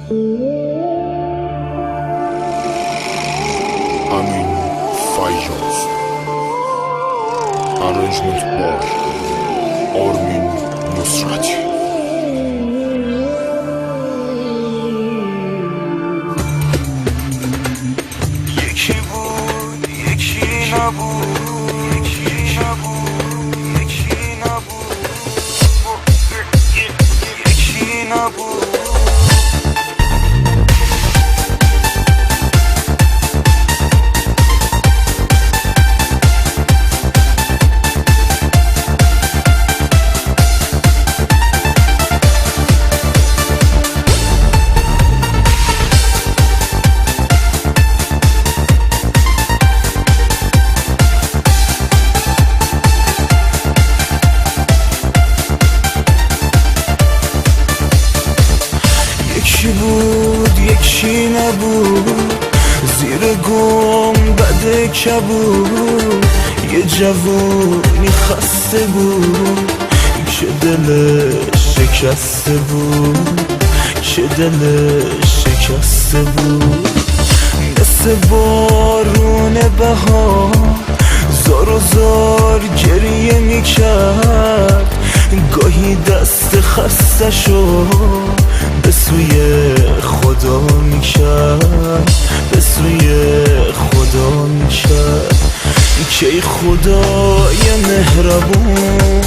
Amin Fayyaz. Arrangement by Armin Nusrati. یکی بود یکی نبود، یکی نبود یکی نبود، یکی نبود. یکی بود یکی نبود، زیر گنبد کبود یه جوونی خسته بود که دلش شکسته بود، که دلش شکسته بود. مثل بارون بهار زار و زار گریه میکرد، گاهی دست خسته شو به سوی خدا میکرد، به سوی خدا میکرد. که ای خدای مهربون،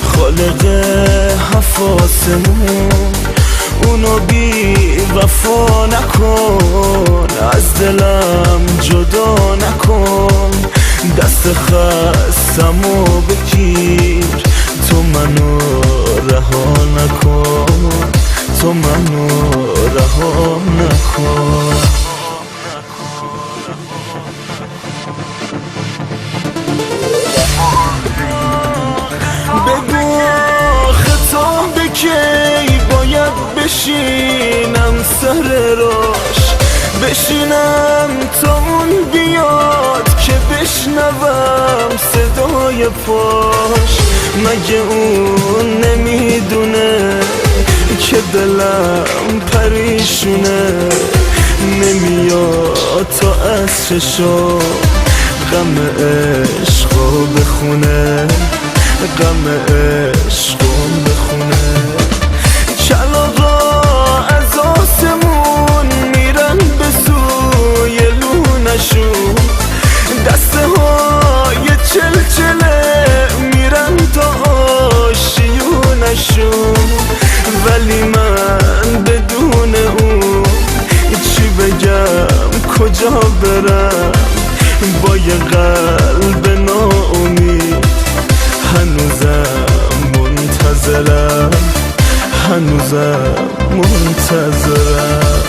خالق هفت آسمون، اونو بی وفا نکن، از دلم جدا نکن. دست خستمو بگیر، تو منو رها نکن، تو منو رها نکن. بگو خطاب کی باید بشینم سر راش، بشینم تا اون بیاد که بشنوم صدای پاش. مگه اون نمیدونه که دلم پریشونه، نمیاد تا از چشم غم عشقو بخونه، غم عشقو بخونه. کلاغا از آسمون میرن به سوی لونشون، دسته های چلچله میرن تا آشیونشون. ولی من بدون اون چی بگم کجا برم، با یه قلب ناامید هنوزم منتظرم، هنوزم منتظرم.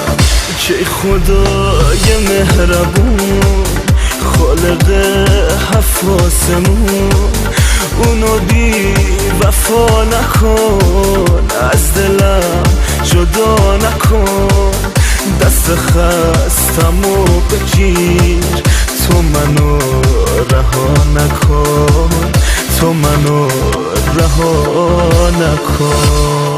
که خدای مهربون، خالق هفت آسمون، اونو بی وفا نکن، از دلم جدا نکن. دست خستمو بگیر، تو منو رها نکن، تو منو رها نکن.